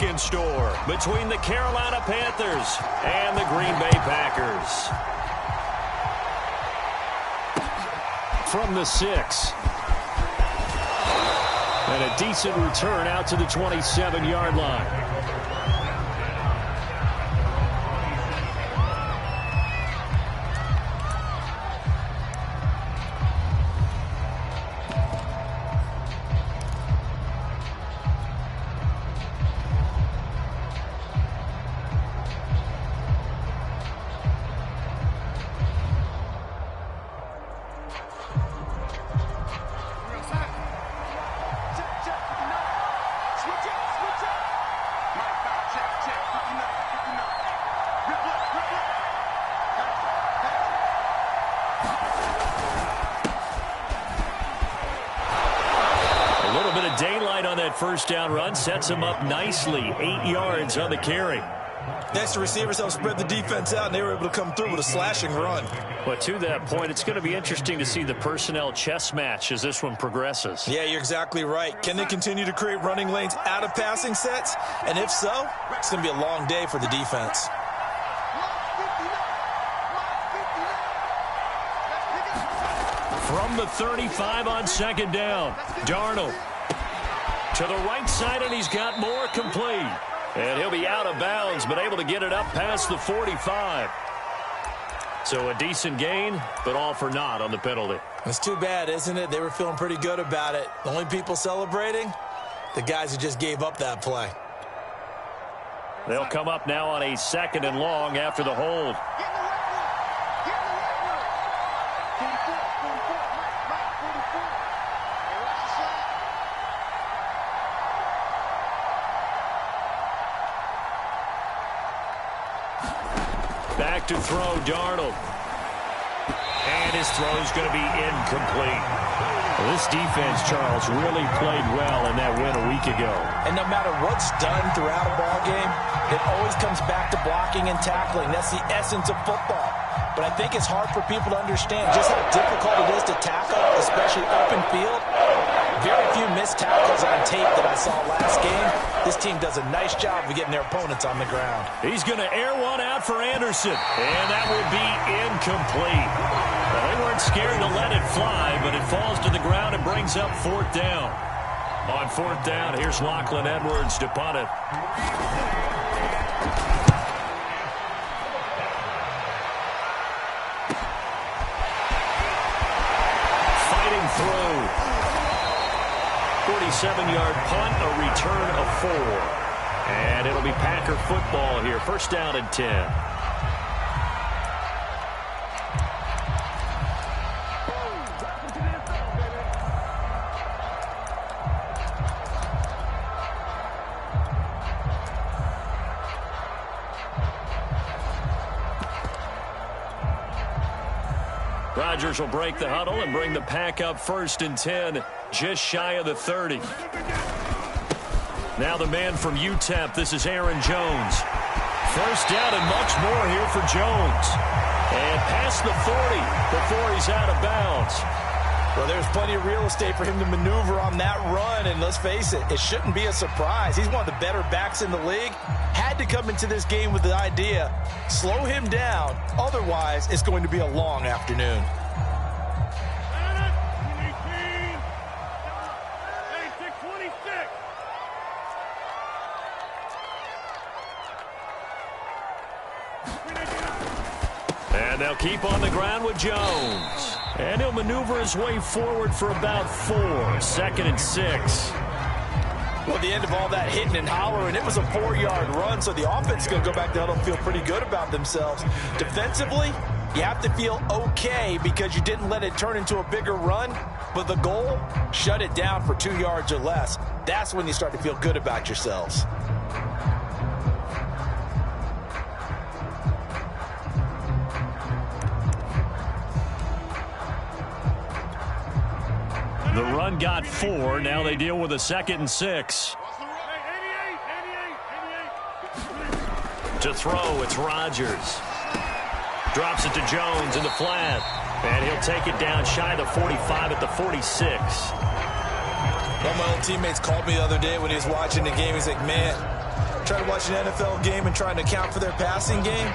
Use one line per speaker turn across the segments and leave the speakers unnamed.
in store between the Carolina Panthers and the Green Bay Packers. From the 6. And a decent return out to the 27-yard line. First down run sets him up nicely. 8 yards on the carry.
Next, the receivers help spread the defense out, and they were able to come through with a slashing run.
But to that point, it's going to be interesting to see the personnel chess match as this one progresses.
Yeah, you're exactly right. Can they continue to create running lanes out of passing sets? And if so, it's going to be a long day for the defense.
From the 35 on second down, Darnold. To the right side, and he's got more complete. And he'll be out of bounds, but able to get it up past the 45. So a decent gain, but all for naught on the penalty.
It's too bad, isn't it? They were feeling pretty good about it. The only people celebrating, the guys who just gave up that play.
They'll come up now on a 2nd and long after the hold. Back to throw, Darnold. And his throw's going to be incomplete. Well, this defense, Charles, really played well in that win a week ago.
And no matter what's done throughout a ball game, it always comes back to blocking and tackling. That's the essence of football. But I think it's hard for people to understand just how difficult it is to tackle, especially open field. Very few missed tackles on tape that I saw last game. This team does a nice job of getting their opponents on the ground.
He's going to air one out for Anderson, and that will be incomplete. Well, they weren't scared to let it fly, but it falls to the ground and brings up 4th down. On 4th down, here's Lachlan Edwards to punt it. Fighting through. 47-yard punt, a return of 4. And it'll be Packer football here. 1st down and 10. Rodgers will break the huddle and bring the Pack up 1st and 10, just shy of the 30. Now the man from UTEP, this is Aaron Jones. 1st down and much more here for Jones. And past the 40 before he's out of bounds.
Well, there's plenty of real estate for him to maneuver on that run, and let's face it, it shouldn't be a surprise. He's one of the better backs in the league. Had to come into this game with the idea, slow him down, otherwise it's going to be a long afternoon.
And they'll keep on the ground with Jones. And he'll maneuver his way forward for about 4. 2nd and 6.
Well, at the end of all that hitting and hollering, it was a 4-yard run, so the offense is going to go back down and feel pretty good about themselves. Defensively, you have to feel okay because you didn't let it turn into a bigger run, but the goal, shut it down for 2 yards or less. That's when you start to feel good about yourselves.
The run got 4. Now they deal with a 2nd and 6. To throw, it's Rodgers. Drops it to Jones in the flat. And he'll take it down shy of the 45 at the 46.
One of my old teammates called me the other day when he was watching the game. He's like, man, Try to watch an NFL game and trying to account for their passing game?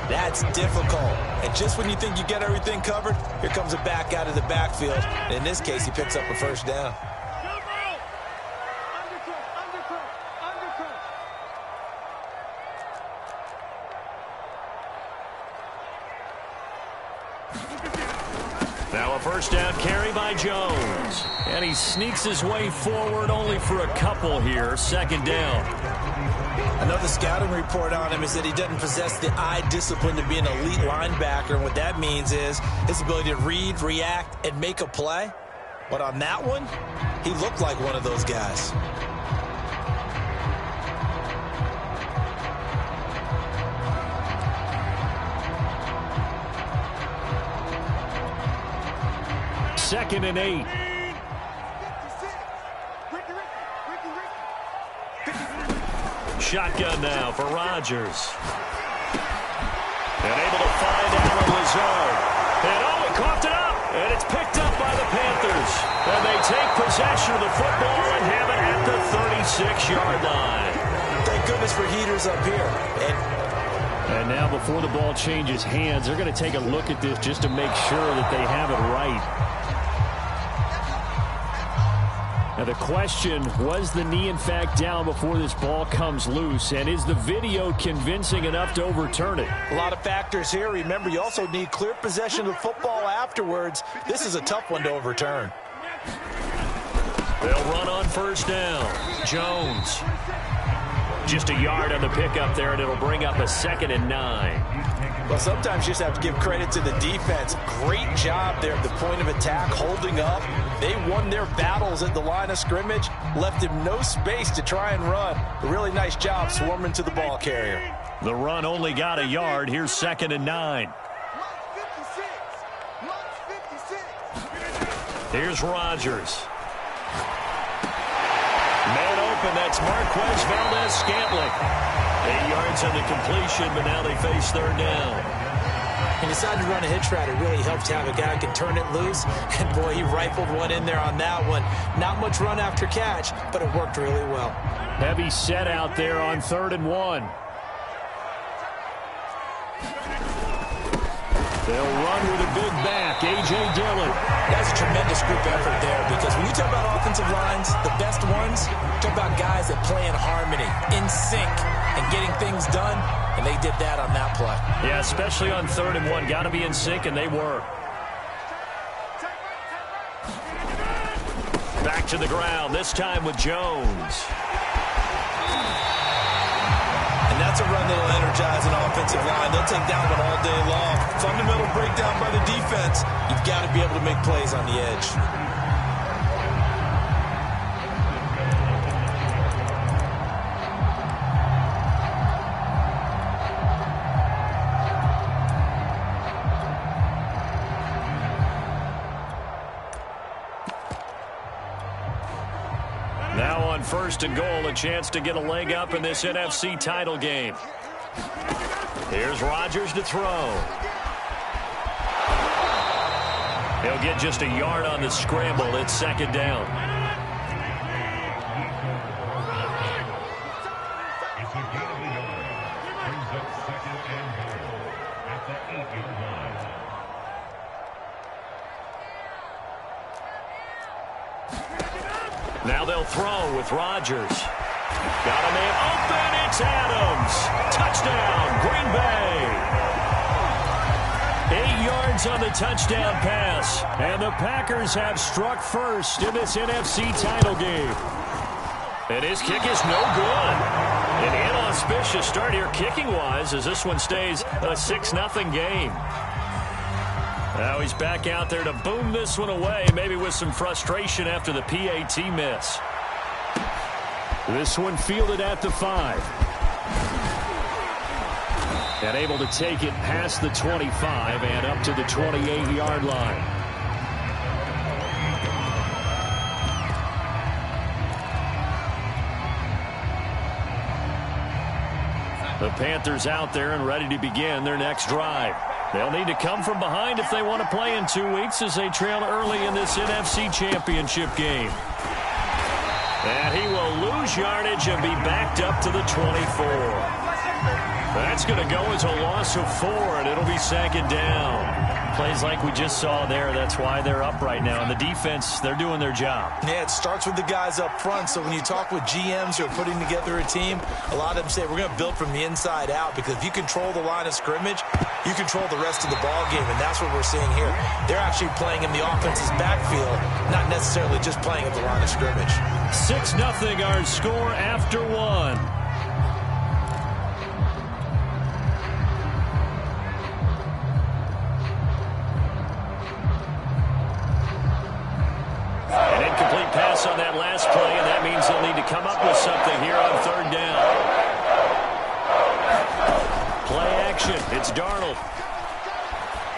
That's difficult. And just when you think you get everything covered, here comes a back out of the backfield. And in this case, he picks up a first down.
Now a first down carry by Jones. And he sneaks his way forward only for a couple here. Second down.
I know the scouting report on him is that he doesn't possess the eye discipline to be an elite linebacker. And what that means is his ability to read, react, and make a play. But on that one, he looked like one of those guys.
Second and 8. Shotgun now for Rodgers. And able to find Allen Lazard. And he coughed it up. And it's picked up by the Panthers. And they take possession of the football and have it at the 36-yard line.
Thank goodness for heaters up here.
And now before the ball changes hands, they're going to take a look at this just to make sure that they have it right. Now the question, was the knee in fact down before this ball comes loose? And is the video convincing enough to overturn it?
A lot of factors here. Remember, you also need clear possession of the football afterwards. This is a tough one to overturn.
They'll run on first down. Jones. Just a yard on the pickup there, and it'll bring up a 2nd and 9.
Well, sometimes you just have to give credit to the defense. Great job there at the point of attack, holding up. They won their battles at the line of scrimmage, left him no space to try and run. A really nice job swarming to the ball carrier.
The run only got a yard. Here's 2nd and 9. Here's Rodgers. Man open, that's Marquez Valdez-Scantling. 8 yards on the completion, but now they face third down.
He decided to run a hitch route. It really helps to have a guy who can turn it loose. And, boy, he rifled one in there on that one. Not much run after catch, but it worked really well.
Heavy set out there on 3rd and 1. They'll run with a big back, A.J. Dillon.
That's a tremendous group effort there, because when you talk about offensive lines, the best ones, talk about guys that play in harmony, in sync, and getting things done, and they did that on that play.
Yeah, especially on 3rd and 1. Got to be in sync, and they were. Back to the ground, this time with Jones.
And that's a run that'll energize an offensive line. They'll take down one all day long. Fundamental breakdown by the defense. You've got to be able to make plays on the edge.
Now on 1st and goal, a chance to get a leg up in this NFC title game. Here's Rodgers to throw. He'll get just a yard on the scramble. It's 2nd down. Now they'll throw with Rodgers. Got a man open. It's Adams. Touchdown, Green Bay. 8 yards on the touchdown pass. And the Packers have struck first in this NFC title game. And his kick is no good. An inauspicious start here kicking-wise as this one stays a 6-0 game. Now he's back out there to boom this one away, maybe with some frustration after the PAT miss. This one fielded at the 5. And able to take it past the 25 and up to the 28-yard line. The Panthers out there and ready to begin their next drive. They'll need to come from behind if they want to play in 2 weeks as they trail early in this NFC Championship game. And he will lose yardage and be backed up to the 24. That's going to go as a loss of 4, and it'll be second down. Plays like we just saw there. That's why they're up right now. And the defense, they're doing their job.
Yeah, it starts with the guys up front. So when you talk with GMs who are putting together a team, a lot of them say we're going to build from the inside out, because if you control the line of scrimmage, you control the rest of the ball game, and that's what we're seeing here. They're actually playing in the offense's backfield, not necessarily just playing at the line of scrimmage.
6-0 our score after 1. An incomplete pass on that last play, and that means they'll need to come up with something here on third down. Play action. It's Darnold.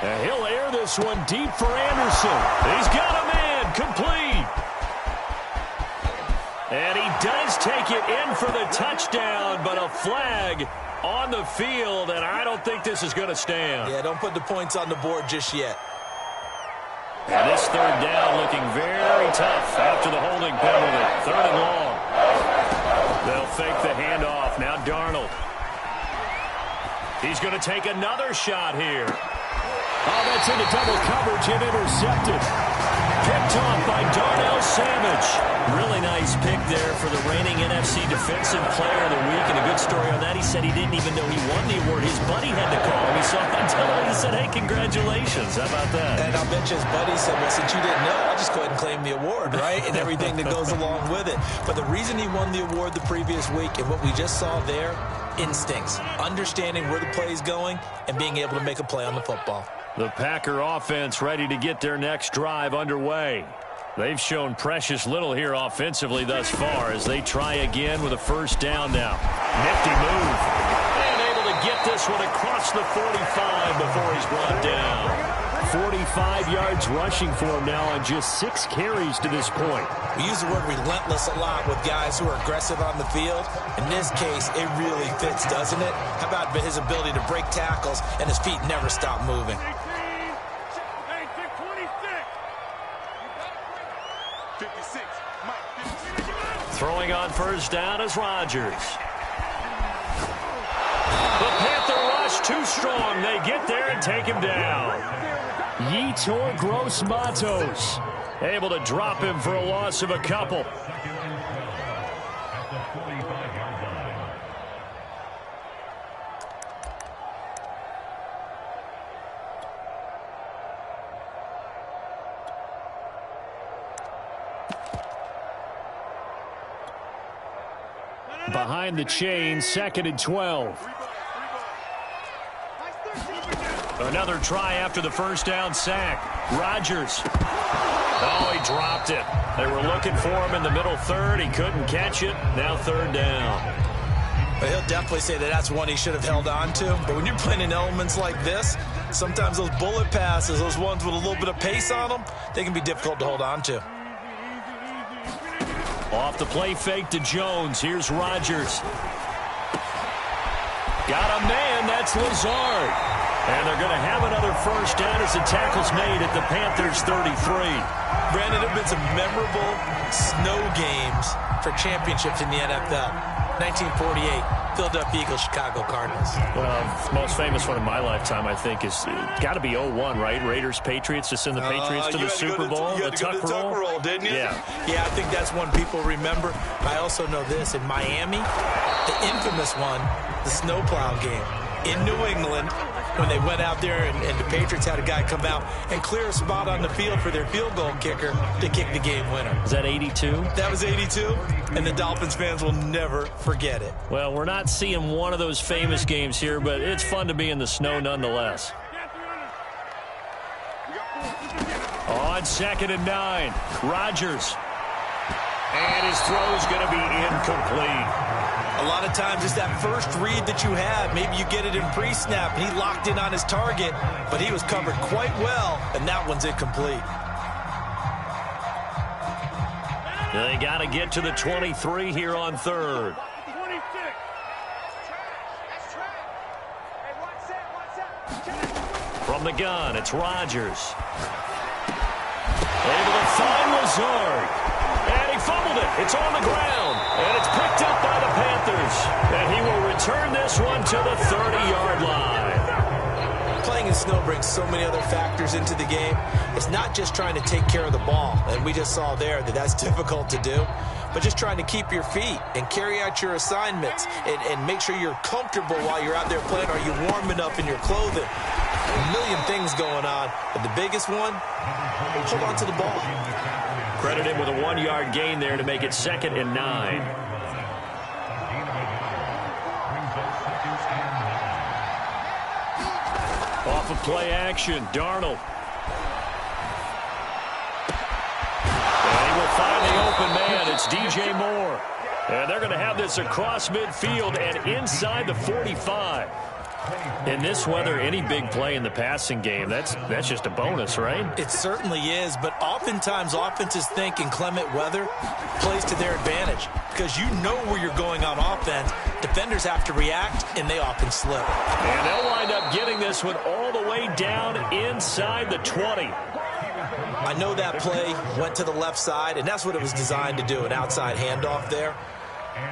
And he'll air this one deep for Anderson. He's got a man. Complete. And he does take it in for the touchdown, but a flag on the field, and I don't think this is going to stand.
Yeah, don't put the points on the board just yet.
And this third down looking very tough after the holding penalty. Third and long. They'll fake the handoff. Now Darnold. He's going to take another shot here. Oh, that's into double coverage and intercepted. Picked off by Darnell Savage. Really nice pick there for the reigning NFC Defensive Player of the Week. And a good story on that. He said he didn't even know he won the award. His buddy had to call him. He saw it on television. He said, hey, congratulations. How about that?
And I'll bet you his buddy said, well, since you didn't know, I'll just go ahead and claim the award, right? And everything that goes along with it. But the reason he won the award the previous week, and what we just saw there, instincts. Understanding where the play is going and being able to make a play on the football.
The Packer offense ready to get their next drive underway. They've shown precious little here offensively thus far as they try again with a first down now. Nifty move. And able to get this one across the 45 before he's brought down. 45 yards rushing for him now on just 6 carries to this point.
We use the word relentless a lot with guys who are aggressive on the field. In this case, it really fits, doesn't it? How about his ability to break tackles and his feet never stop moving?
Throwing on first down is Rodgers. The Panther rush too strong. They get there and take him down. Yetur Gross-Matos able to drop him for a loss of a couple. Behind the chain, 2nd and 12. Another try after the first down sack. Rodgers. Oh, he dropped it. They were looking for him in the middle third. He couldn't catch it. Now third down.
But he'll definitely say that that's one he should have held on to. But when you're playing in elements like this, sometimes those bullet passes, those ones with a little bit of pace on them, they can be difficult to hold on to.
Off the play fake to Jones. Here's Rodgers. Got a man. That's Lazard. And they're going to have another first down as the tackle's made at the Panthers' 33.
Brandon, there have been some memorable snow games for championships in the NFL. 1948, Philadelphia Eagles, Chicago Cardinals.
Well, the most famous one in my lifetime, I think, is got to be 01, right? Raiders, Patriots, to send the Patriots to the Super Bowl.
You had to go to the Tuck roll, didn't you?
Yeah.
Yeah, I think that's one people remember. I also know this. In Miami, the infamous one, the snowplow game. In New England, when they went out there and the Patriots had a guy come out and clear a spot on the field for their field goal kicker to kick the game winner.
Is that 82?
That was 82, and the Dolphins fans will never forget it.
Well, we're not seeing one of those famous games here, but it's fun to be in the snow nonetheless. On 2nd and 9, Rodgers. And his throw's going to be incomplete.
A lot of times it's that first read that you have. Maybe you get it in pre-snap, and he locked in on his target, but he was covered quite well, and that one's incomplete.
They got to get to the 23 here on third. From the gun, it's Rodgers. Able to find Lazard. And he fumbled it. It's on the ground. And it's picked up by the Panthers. And he will return this one to the 30-yard line.
Playing in snow brings so many other factors into the game. It's not just trying to take care of the ball, and we just saw there that that's difficult to do, but just trying to keep your feet and carry out your assignments and make sure you're comfortable while you're out there playing. Are you warm enough in your clothing? A million things going on, but the biggest one, hold on to the ball.
Credit him with a 1-yard gain there to make it 2nd and 9. Off of play action, Darnold. And he will find the open man. It's DJ Moore. And they're going to have this across midfield and inside the 45. In this weather, any big play in the passing game, that's just a bonus, right?
It certainly is, but oftentimes offenses think inclement weather plays to their advantage because you know where you're going on offense. Defenders have to react, and they often slip.
And they'll wind up getting this one all the way down inside the 20.
I know that play went to the left side, and that's what it was designed to do, an outside handoff there.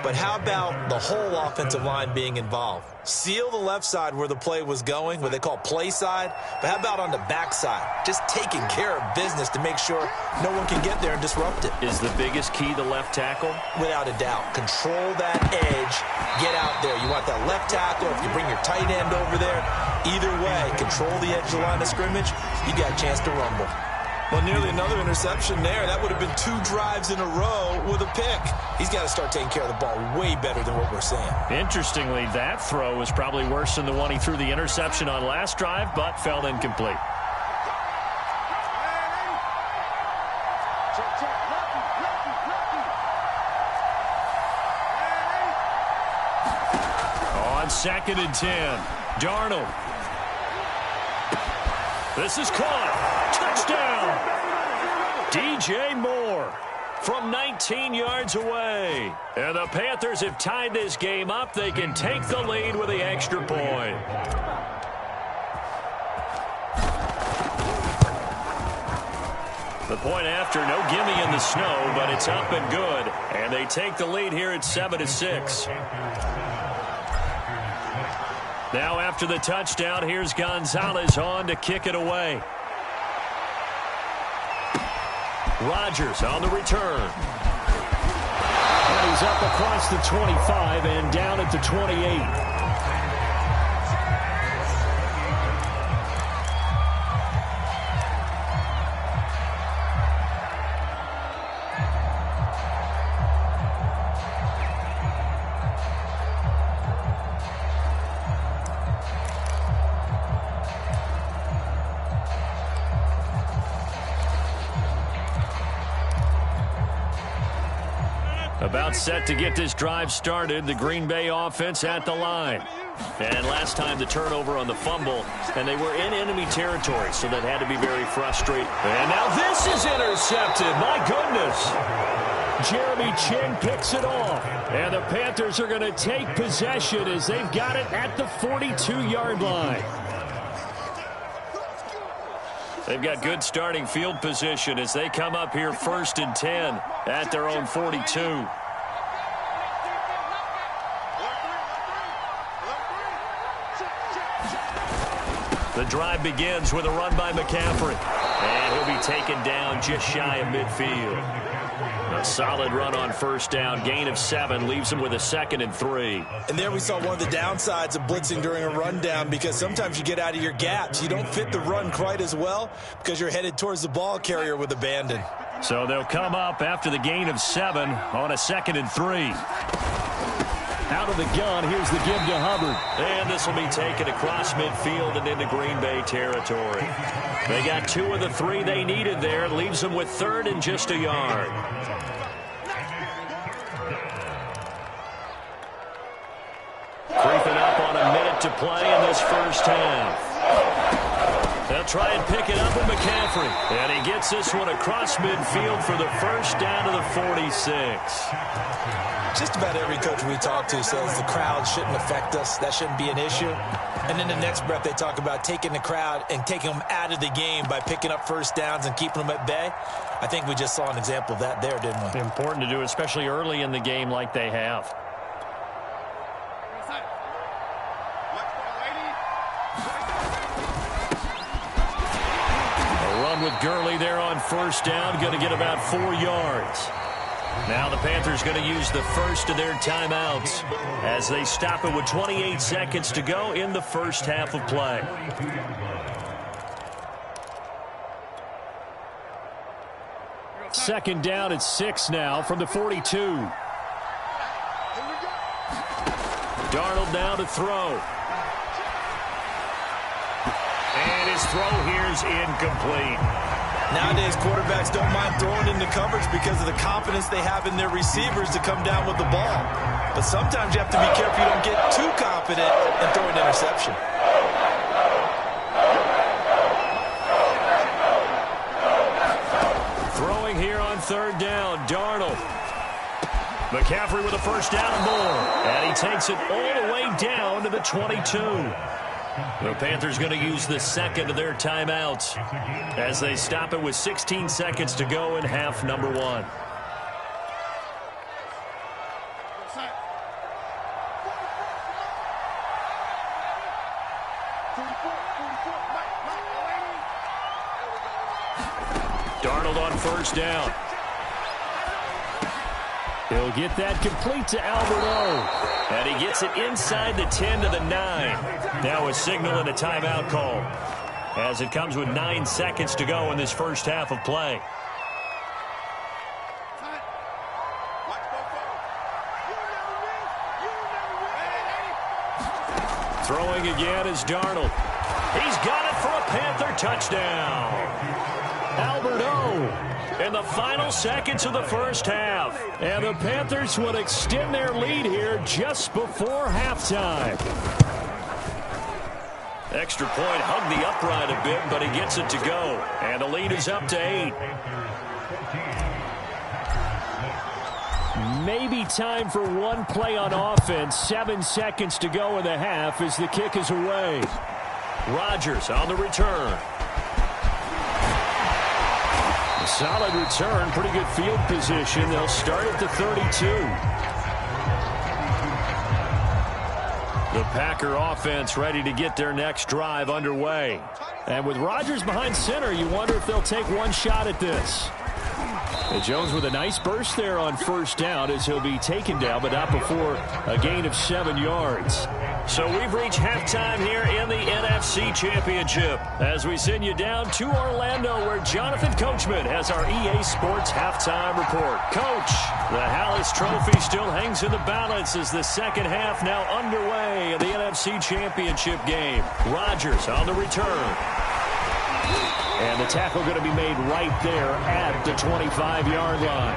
But how about the whole offensive line being involved? Seal the left side where the play was going, what they call play side. But how about on the back side? Just taking care of business to make sure no one can get there and disrupt it.
Is the biggest key the left tackle?
Without a doubt. Control that edge. Get out there. You want that left tackle. If you bring your tight end over there, either way, control the edge of the line of scrimmage, you got a chance to rumble. Well, nearly another interception there. That would have been 2 drives in a row with a pick. He's got to start taking care of the ball way better than what we're seeing.
Interestingly, that throw was probably worse than the one he threw the interception on last drive, but fell incomplete. On 2nd and 10, Darnold. This is caught. Touchdown! DJ Moore from 19 yards away. And the Panthers have tied this game up. They can take the lead with the extra point. The point after, no gimme in the snow, but it's up and good. And they take the lead here at 7-6. Now after the touchdown, here's Gonzalez on to kick it away. Rodgers on the return. And he's up across the 25 and down at the 28. About set to get this drive started. The Green Bay offense at the line. And last time the turnover on the fumble, and they were in enemy territory, so that had to be very frustrating. And now this is intercepted. My goodness. Jeremy Chin picks it off. And the Panthers are going to take possession as they've got it at the 42-yard line. They've got good starting field position as they come up here 1st and 10 at their own 42. The drive begins with a run by McCaffrey. And he'll be taken down just shy of midfield. A solid run on 1st down. Gain of 7 leaves him with a 2nd and 3.
And there we saw one of the downsides of blitzing during a rundown, because sometimes you get out of your gaps. You don't fit the run quite as well because you're headed towards the ball carrier with abandon.
So they'll come up after the gain of 7 on a 2nd and 3. Out of the gun, here's the give to Hubbard. And this will be taken across midfield and into Green Bay territory. They got 2 of the 3 they needed there. Leaves them with 3rd and just a yard. Creeping up on a minute to play in this 1st half. And They'll try and pick it up with McCaffrey. And he gets this one across midfield for the first down to the 46.
Just about every coach we talk to says the crowd shouldn't affect us. That shouldn't be an issue. And in the next breath, they talk about taking the crowd and taking them out of the game by picking up first downs and keeping them at bay. I think we just saw an example of that there, didn't we?
Important to do, especially early in the game like they have. A run with Gurley there on first down, going to get about 4 yards. Now the Panthers going to use the first of their timeouts as they stop it with 28 seconds to go in the first half of play. Second down at 6 now from the 42. Darnold now to throw. And his throw here is incomplete.
Nowadays, quarterbacks don't mind throwing into coverage because of the confidence they have in their receivers to come down with the ball. But sometimes you have to be careful you don't get too confident and throw an interception.
Throwing here on third down, Darnold. McCaffrey with a first down and more. And he takes it all the way down to the 22. The Panthers going to use the second of their timeouts as they stop it with 16 seconds to go in half number 1. Darnold on first down. He'll get that complete to Alberto. And he gets it inside the 10 to the 9. Now a signal and a timeout call as it comes with 9 seconds to go in this first half of play. Throwing again is Darnold. He's got it for a Panther touchdown. Alberto in the final seconds of the first half. And the Panthers will extend their lead here just before halftime. Extra point hugged the upright a bit, but he gets it to go. And the lead is up to 8. Maybe time for one play on offense. 7 seconds to go in the half as the kick is away. Rodgers on the return. A solid return, pretty good field position. They'll start at the 32. The Packer offense ready to get their next drive underway. And with Rodgers behind center, you wonder if they'll take one shot at this. And Jones with a nice burst there on first down as he'll be taken down, but not before a gain of 7 yards. So we've reached halftime here in the NFC Championship as we send you down to Orlando where Jonathan Coachman has our EA Sports halftime report. Coach, the Hallis Trophy still hangs in the balance as the second half now underway in the NFC Championship game. Rodgers on the return. And the tackle going to be made right there at the 25-yard line.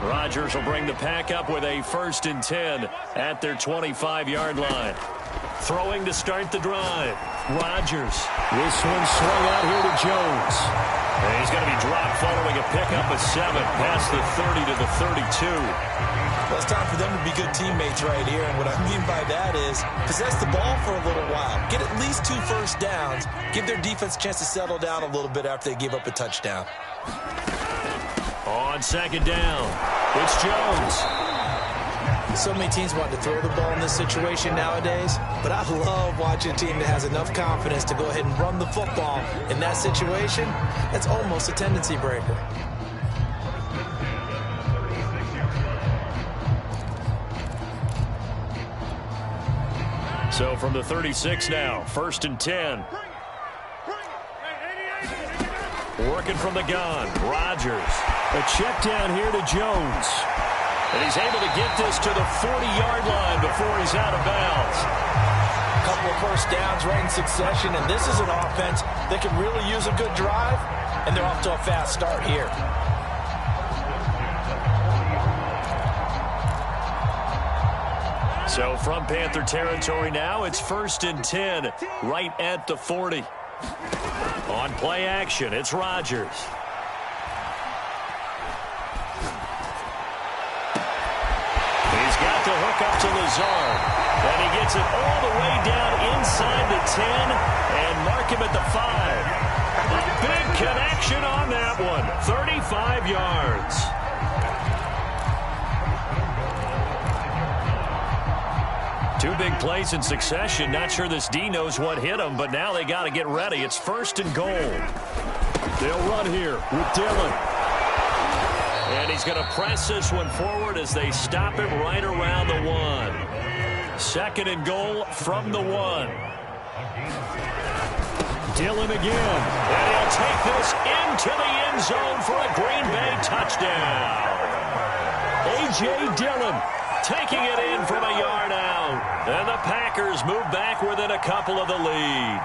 Rodgers will bring the pack up with a 1st and 10 at their 25-yard line. Throwing to start the drive. Rodgers. This one swung out here to Jones. And he's going to be dropped following a pickup of 7 past the 30 to the 32.
Well, it's time for them to be good teammates right here. And what I mean by that is possess the ball for a little while. Get at least 2 first downs. Give their defense a chance to settle down a little bit after they give up a touchdown.
On second down, it's Jones.
So many teams want to throw the ball in this situation nowadays, but I love watching a team that has enough confidence to go ahead and run the football. In that situation, that's almost a tendency breaker.
So from the 36 now, 1st and 10. Working from the gun, Rodgers. A check down here to Jones. And he's able to get this to the 40-yard line before he's out of bounds.
A couple of first downs right in succession, and this is an offense that can really use a good drive, and they're off to a fast start here.
So from Panther territory now, it's 1st and 10, right at the 40. On play action, it's Rodgers. He's got the hook up to Lazard. And he gets it all the way down inside the 10 and mark him at the 5. A big connection on that one. 35 yards. Two big plays in succession. Not sure this D knows what hit him, but now they got to get ready. It's 1st and goal. They'll run here with Dillon. And he's going to press this one forward as they stop it right around the 1. 2nd and goal from the 1. Dillon again. And he'll take this into the end zone for a Green Bay touchdown. A.J. Dillon taking it in from a yard out. And the Packers move back within a couple of the lead.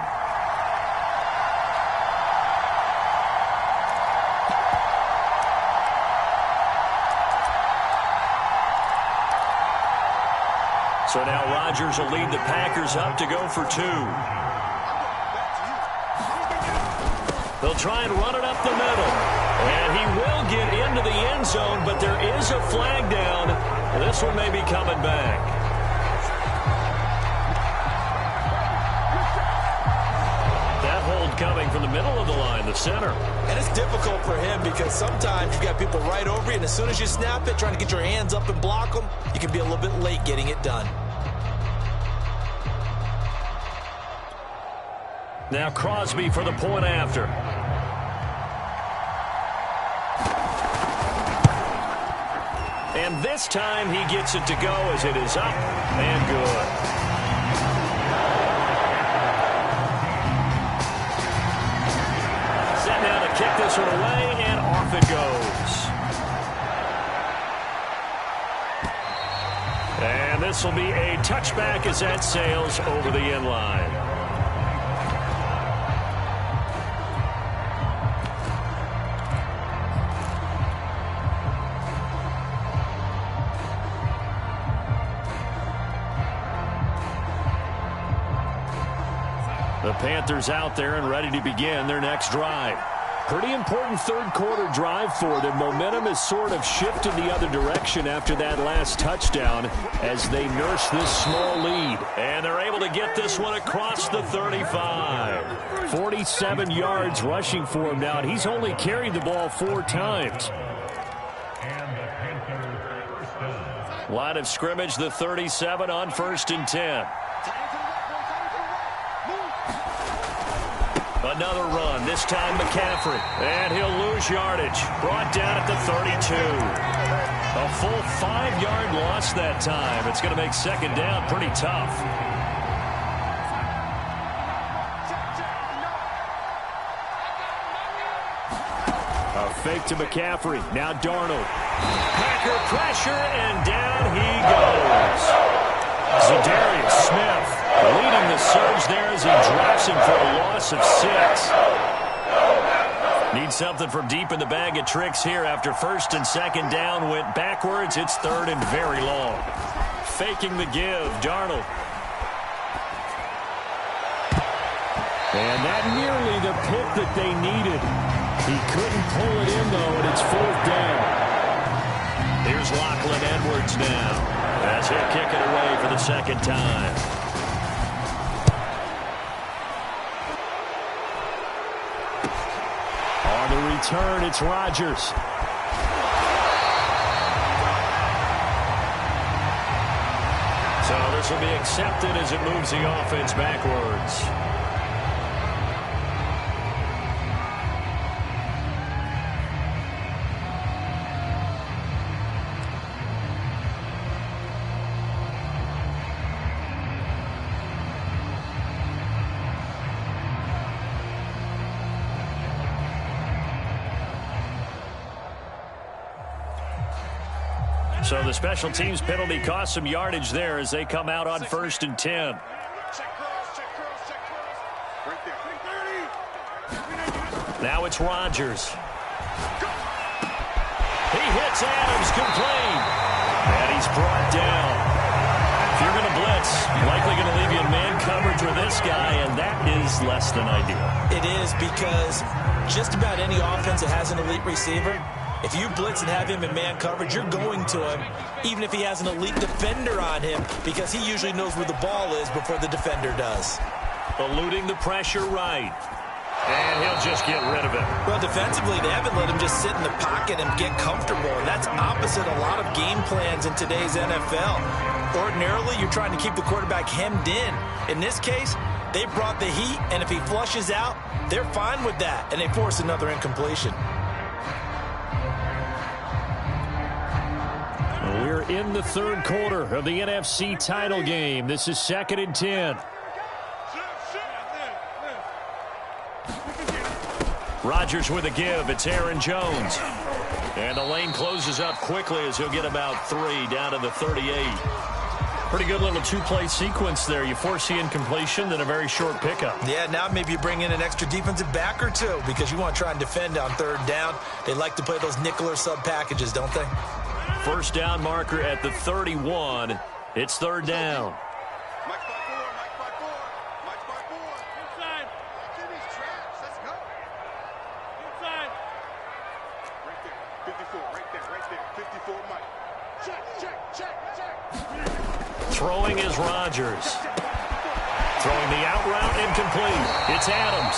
So now Rodgers will lead the Packers up to go for 2. They'll try and run it up the middle. And he will get into the end zone, but there is a flag down. This one may be coming back. That hold coming from the middle of the line, the center.
And it's difficult for him because sometimes you've got people right over you, and as soon as you snap it, trying to get your hands up and block them, you can be a little bit late getting it done.
Now Crosby for the point after. And this time he gets it to go as it is up and good. Set now to kick this one away, and off it goes. And this will be a touchback as that sails over the end line. The Panthers out there and ready to begin their next drive. Pretty important third quarter drive for them. Momentum has sort of shifted the other direction after that last touchdown as they nurse this small lead. And they're able to get this one across the 35. 47 yards rushing for him now, and he's only carried the ball 4 times. Line of scrimmage, the 37 on 1st and 10. Another run, this time McCaffrey. And he'll lose yardage. Brought down at the 32. A full 5-yard loss that time. It's going to make 2nd down pretty tough. A fake to McCaffrey. Now Darnold. Packer pressure, and down he goes. Zadarius Smith leading the surge there as he drops him for a loss of 6. Need something from deep in the bag of tricks here after 1st and 2nd down went backwards. It's 3rd and very long. Faking the give, Darnold. And that nearly the pick that they needed. He couldn't pull it in, though, and it's 4th down. Here's Lachlan Edwards now. As he'll kick it away for the 2nd time. On the return, it's Rodgers. So this will be accepted as it moves the offense backwards. So the special teams penalty cost some yardage there as they come out on 1st and 10. Now it's Rodgers. He hits Adams complete. And he's brought down. you're going to blitz, likely going to leave you in man coverage with this guy, and that is less than ideal.
It is, because just about any offense that has an elite receiver, if you blitz and have him in man coverage, you're going to him, even if he has an elite defender on him, because he usually knows where the ball is before the defender does.
Eluding the pressure right. And he'll just get rid of it.
Well, defensively, they haven't let him just sit in the pocket and get comfortable, and that's opposite a lot of game plans in today's NFL. Ordinarily, you're trying to keep the quarterback hemmed in. In this case, they brought the heat, and if he flushes out, they're fine with that, and they force another incompletion.
We're in the third quarter of the NFC title game. This is 2nd and 10. Rodgers with a give. It's Aaron Jones. And the lane closes up quickly as he'll get about 3 down to the 38. Pretty good little two-play sequence there. You force the incompletion, then a very short pickup.
Yeah, now maybe you bring in an extra defensive back or two because you want to try and defend on 3rd down. They like to play those nickel or sub packages, don't they?
First down marker at the 31. It's 3rd down. Throwing is Rodgers. Throwing the out route incomplete. It's Adams.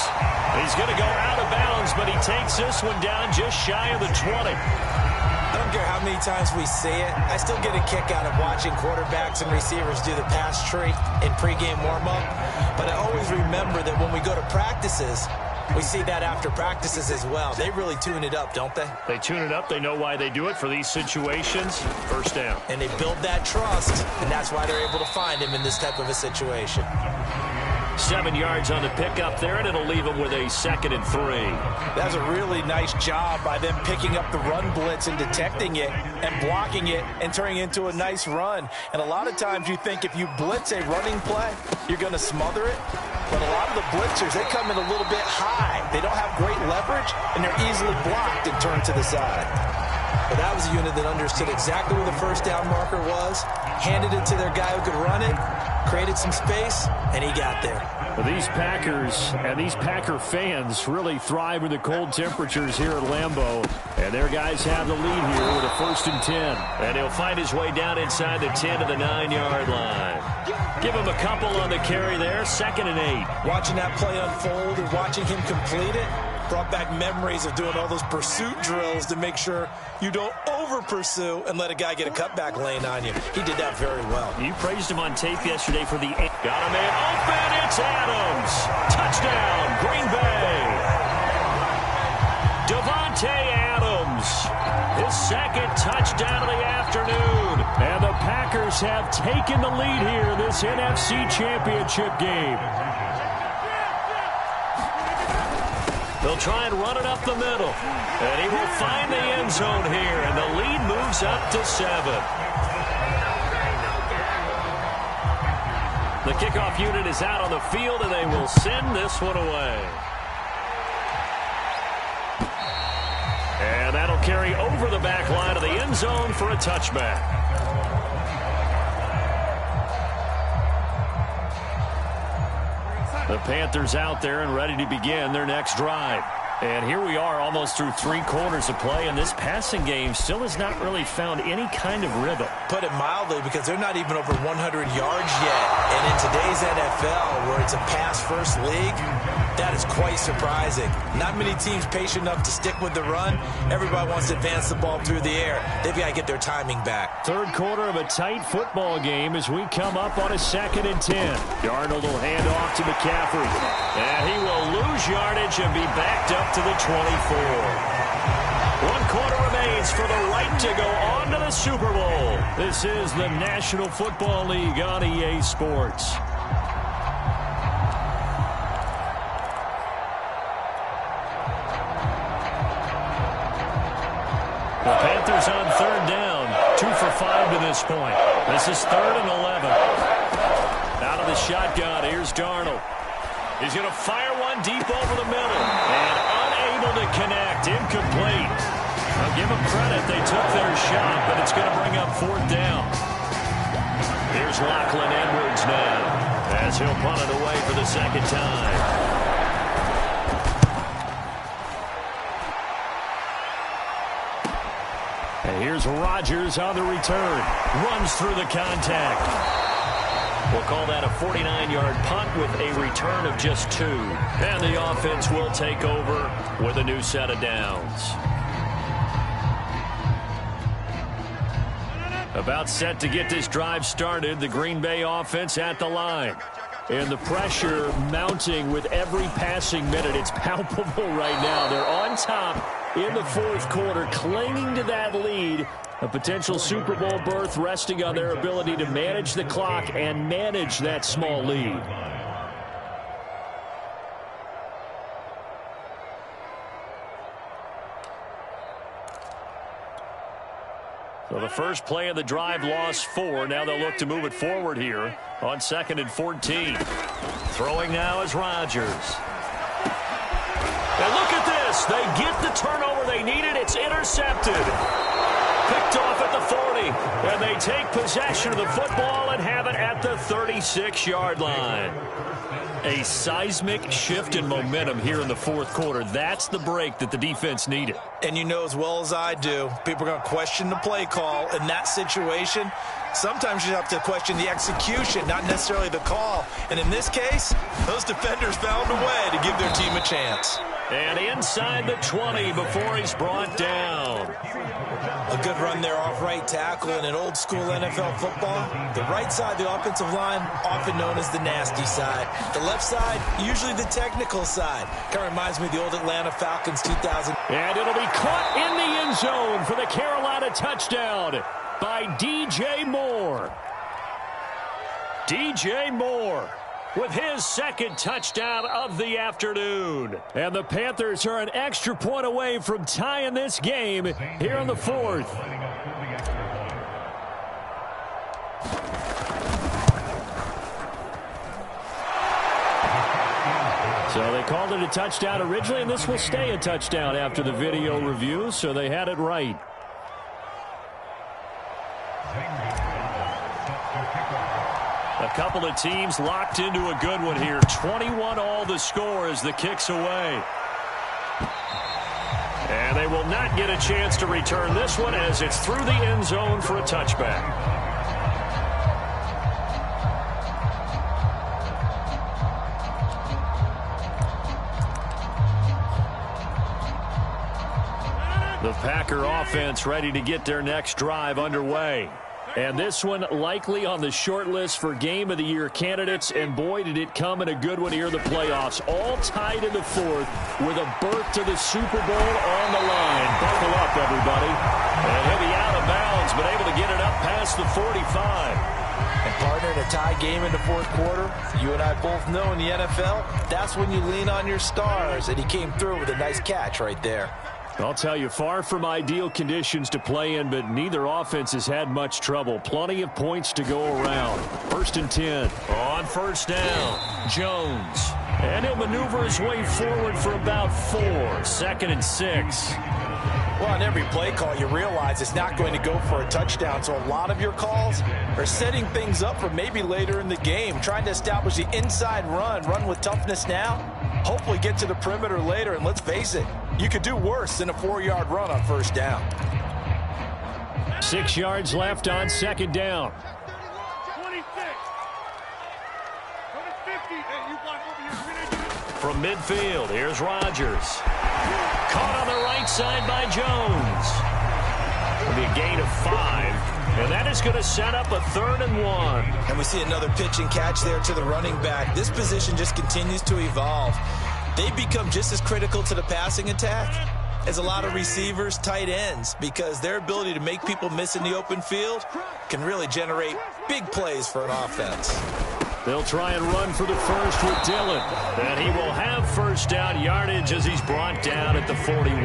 He's going to go out of bounds, but he takes this one down just shy of the 20.
I don't care how many times we see it. I still get a kick out of watching quarterbacks and receivers do the pass tree in pregame warm-up. But I always remember that when we go to practices, we see that after practices as well. They really tune it up, don't they?
They tune it up. They know why they do it for these situations. First down.
And they build that trust, and that's why they're able to find him in this type of a situation.
7 yards on the pickup there, and it'll leave him with a 2nd and 3.
That was a really nice job by them picking up the run blitz and detecting it and blocking it and turning it into a nice run. And a lot of times you think if you blitz a running play, you're going to smother it. But a lot of the blitzers, they come in a little bit high. They don't have great leverage, and they're easily blocked and turned to the side. But that was a unit that understood exactly where the first down marker was, handed it to their guy who could run it, created some space, and he got there.
Well, these Packers and these Packer fans really thrive in the cold temperatures here at Lambeau. And their guys have the lead here with a 1st and 10. And he'll find his way down inside the 10 to the 9-yard line. Give him a couple on the carry there, 2nd and 8.
Watching that play unfold and watching him complete it brought back memories of doing all those pursuit drills to make sure you don't over-pursue and let a guy get a cutback lane on you. He did that very well.
You praised him on tape yesterday for the... Got a man open, it's Adams. Touchdown, Green Bay. Davante Adams, his 2nd touchdown of the afternoon. And the Packers have taken the lead here in this NFC Championship game. They'll try and run it up the middle. And he will find the end zone here. And the lead moves up to 7. The kickoff unit is out on the field, and they will send this one away. And that'll carry over the back line of the end zone for a touchback. The Panthers out there and ready to begin their next drive. And here we are almost through 3 quarters of play, and this passing game still has not really found any kind of rhythm.
Put it mildly, because they're not even over 100 yards yet. And in today's NFL, where it's a pass-first league, that is quite surprising. Not many teams patient enough to stick with the run. Everybody wants to advance the ball through the air. They've got to get their timing back.
Third quarter of a tight football game as we come up on a 2nd and 10. Darnold will hand off to McCaffrey. And he will lose yardage and be backed up to the 24. 1 quarter remains for the right to go on to the Super Bowl. This is the National Football League on EA Sports. The Panthers on 3rd down. 2 for 5 to this point. This is 3rd and 11. Out of the shotgun, here's Darnold. He's going to fire one deep over the middle. And unable to connect. Incomplete. I'll give them credit. They took their shot, but it's going to bring up 4th down. Here's Lachlan Edwards now, as he'll punt it away for the second time. And here's Rodgers on the return. Runs through the contact. We'll call that a 49-yard punt with a return of just 2. And the offense will take over with a new set of downs. About set to get this drive started, the Green Bay offense at the line. And the pressure mounting with every passing minute. It's palpable right now. They're on top in the fourth quarter, clinging to that lead. A potential Super Bowl berth resting on their ability to manage the clock and manage that small lead. So the first play of the drive lost 4. Now they'll look to move it forward here on 2nd and 14. Throwing now is Rodgers. And look at this. They get the turnover they needed. It's intercepted. Picked off at the 40. And they take possession of the football and have it at the 36-yard line. A seismic shift in momentum here in the fourth quarter. That's the break that the defense needed.
And you know as well as I do, people are going to question the play call in that situation. Sometimes you have to question the execution, not necessarily the call. And in this case, those defenders found a way to give their team a chance.
And inside the 20 before he's brought down.
A good run there off right tackle in an old school NFL football. The right side of the offensive line, often known as the nasty side. The left side, usually the technical side. Kind of reminds me of the old Atlanta Falcons 2000.
And it'll be caught in the end zone for the Carolina touchdown by DJ Moore. DJ Moore with his second touchdown of the afternoon. And the Panthers are an extra point away from tying this game here in the fourth. So they called it a touchdown originally, and this will stay a touchdown after the video review, so they had it right. A couple of teams locked into a good one here. 21 all the score as the kick's away. And they will not get a chance to return this one as it's through the end zone for a touchback. The Packer offense ready to get their next drive underway. And this one likely on the short list for Game of the Year candidates. And boy, did it come in a good one here in the playoffs. All tied in the fourth with a berth to the Super Bowl on the line. Buckle up, everybody. And he'll be out of bounds, but able to get it up past the 45.
And partner, in a tie game in the fourth quarter, you and I both know in the NFL, that's when you lean on your stars. And he came through with a nice catch right there.
I'll tell you, far from ideal conditions to play in, but neither offense has had much trouble. Plenty of points to go around. 1st and 10. On first down, Jones. And he'll maneuver his way forward for about 4. 2nd and 6.
Well, on every play call, you realize it's not going to go for a touchdown. So a lot of your calls are setting things up for maybe later in the game, trying to establish the inside run with toughness now. Hopefully get to the perimeter later, and let's face it, you could do worse than a 4-yard run on first down.
6 yards left on 2nd down. From midfield, here's Rodgers. Caught on the right side by Jones. It'll be a gain of 5, and that is going to set up a 3rd and 1.
And we see another pitch and catch there to the running back. This position just continues to evolve. They become just as critical to the passing attack as a lot of receivers, tight ends, because their ability to make people miss in the open field can really generate big plays for an offense.
They'll try and run for the first with Dillon. And he will have first down yardage as he's brought down at the 41.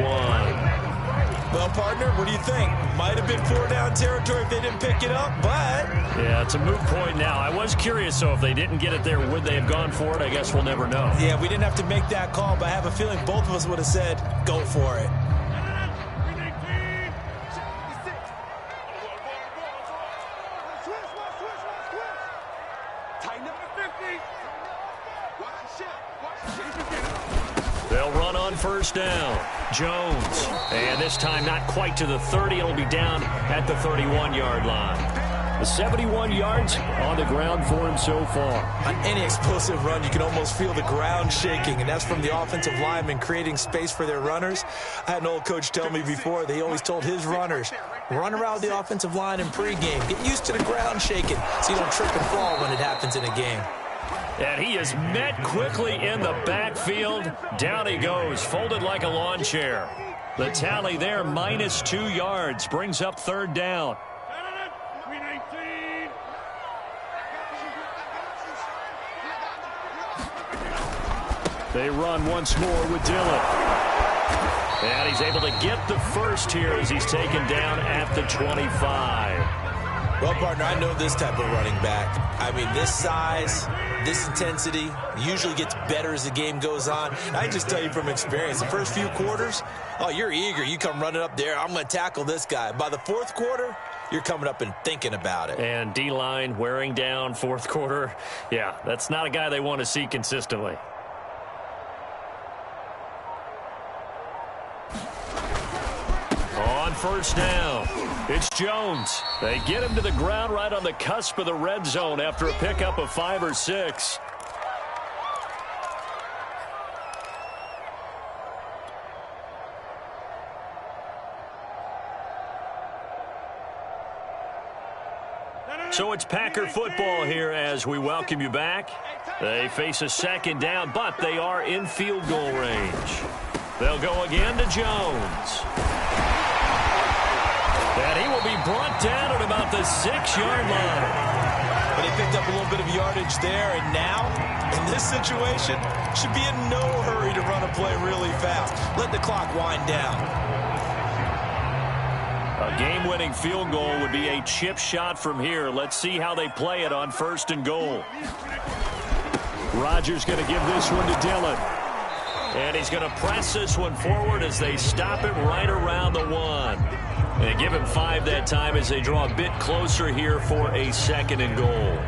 Well, partner, what do you think? Might have been 4-down territory if they didn't pick it up, but...
Yeah, it's a moot point now. I was curious, so if they didn't get it there, would they have gone for it? I guess we'll never know.
Yeah, we didn't have to make that call, but I have a feeling both of us would have said, go for it.
on first down. Jones. And this time not quite to the 30. It'll be down at the 31-yard line. The 71 yards on the ground for him so far.
On any explosive run, you can almost feel the ground shaking, and that's from the offensive linemen creating space for their runners. I had an old coach tell me before, they always told his runners, run around the offensive line in pregame. Get used to the ground shaking so you don't trip and fall when it happens in a game.
And he is met quickly in the backfield. Down he goes, folded like a lawn chair. The tally there, -2 yards, brings up third down. They run once more with Dillon. And he's able to get the first here as he's taken down at the 25.
Well, partner, I know this type of running back. I mean, this size, this intensity usually gets better as the game goes on. I just tell you from experience, the first few quarters, oh, you're eager. You come running up there, I'm going to tackle this guy. By the fourth quarter, you're coming up and thinking about it.
And D-line wearing down fourth quarter. Yeah, that's not a guy they want to see consistently. On first down, it's Jones. They get him to the ground right on the cusp of the red zone after a pickup of 5 or 6. So it's Packer football here as we welcome you back. They face a second down, but they are in field goal range. They'll go again to Jones. And he will be brought down at about the 6-yard line.
But he picked up a little bit of yardage there, and now, in this situation, should be in no hurry to run a play really fast. Let the clock wind down.
A game-winning field goal would be a chip shot from here. Let's see how they play it on first and goal. Rodgers going to give this one to Dillon. And he's going to press this one forward as they stop it right around the 1. They give him 5 that time as they draw a bit closer here for a second and goal.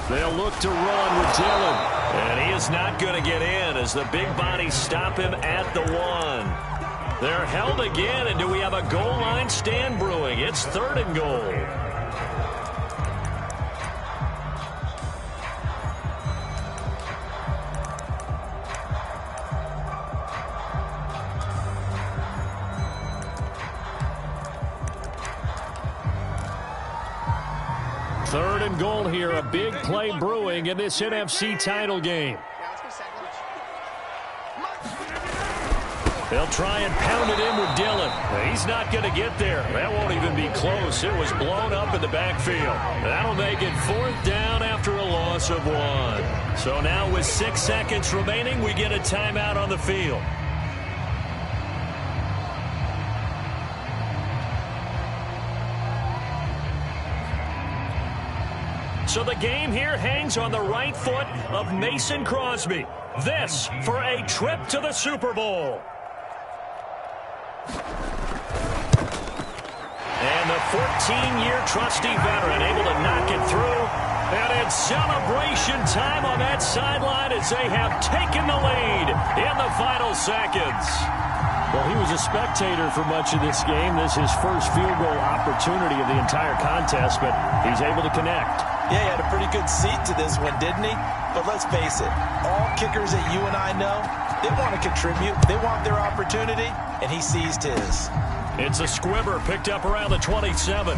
They'll look to run with Dillon. And he is not going to get in as the big bodies stop him at the 1. They're held again, and do we have a goal line stand brewing? It's third and goal. Third and goal here, a big play brewing in this NFC title game. They'll try and pound it in with Dillon. He's not going to get there. That won't even be close. It was blown up in the backfield. That'll make it fourth down after a loss of 1. So now with 6 seconds remaining, we get a timeout on the field. So the game here hangs on the right foot of Mason Crosby. This for a trip to the Super Bowl. And the 14-year trusty veteran able to knock it through. And it's celebration time on that sideline as they have taken the lead in the final seconds. Well, he was a spectator for much of this game. This is his first field goal opportunity of the entire contest, but he's able to connect.
Yeah, he had a pretty good seat to this one, didn't he? But let's face it, all kickers that you and I know, they want to contribute. They want their opportunity, and he seized his.
It's a squibber picked up around the 27.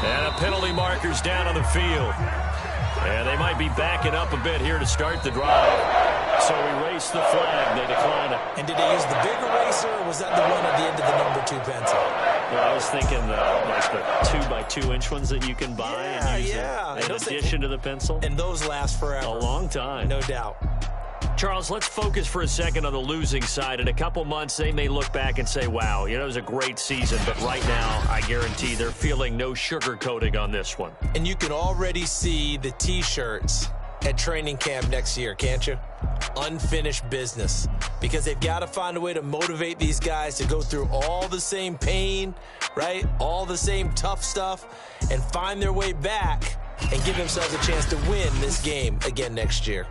And a penalty marker's down on the field. And they might be backing up a bit here to start the drive. So erase the flag. They decline it.
And did they use the big eraser, or was that the one at the end of the number 2 pencil?
Well, I was thinking like the 2x2-inch ones that you can buy and use in addition to the pencil.
And those last forever.
A long time.
No doubt.
Charles, let's focus for a second on the losing side. In a couple months, they may look back and say, wow, it was a great season. But right now, I guarantee they're feeling no sugarcoating on this one.
And you can already see the T-shirts at training camp next year, can't you? Unfinished business. Because they've got to find a way to motivate these guys to go through all the same pain, right? All the same tough stuff, and find their way back and give themselves a chance to win this game again next year.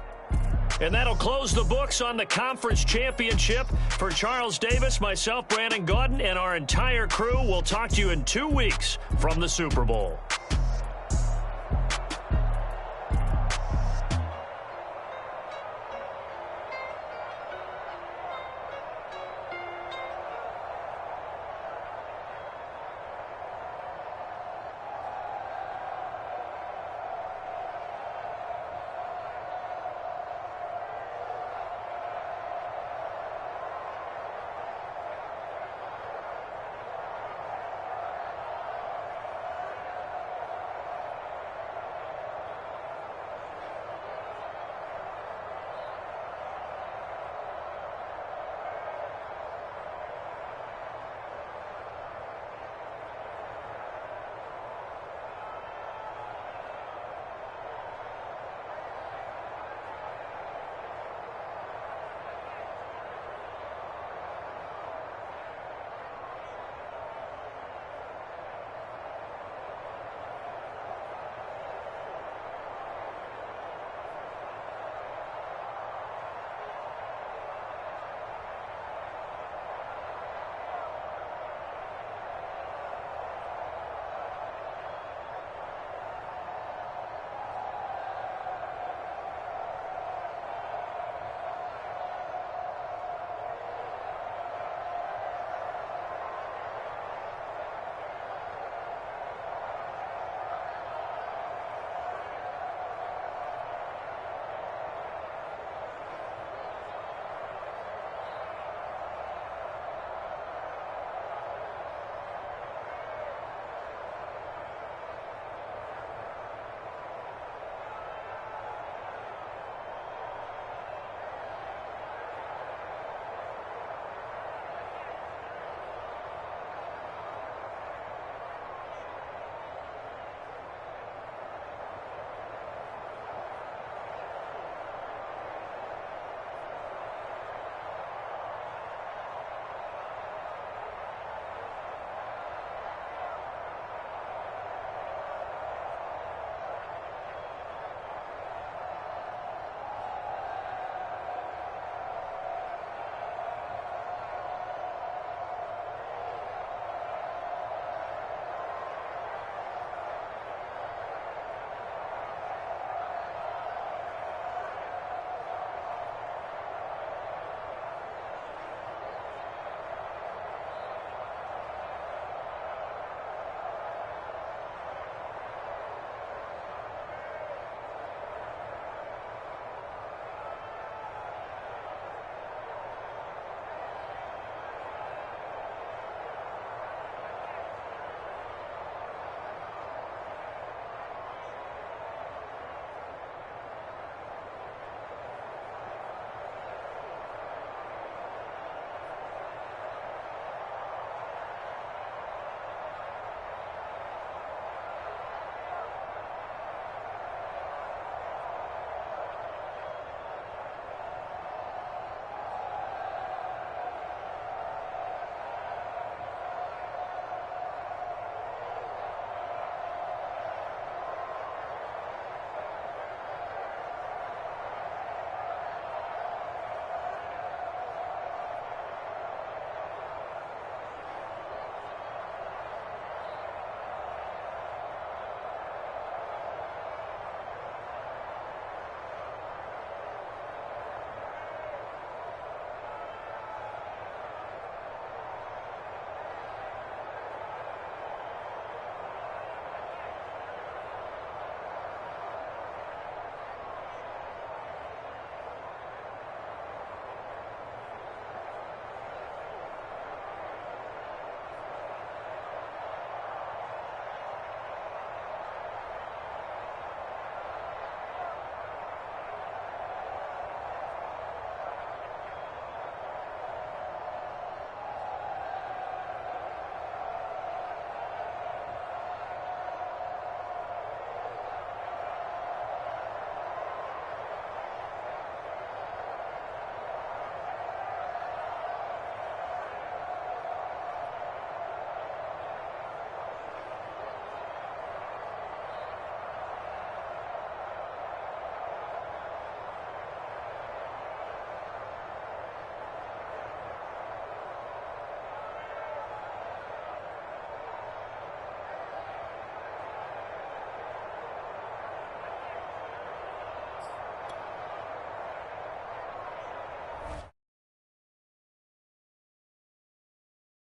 And that'll close the books on the conference championship. For Charles Davis, myself, Brandon Gaudin, and our entire crew, we'll talk to you in 2 weeks from the Super Bowl.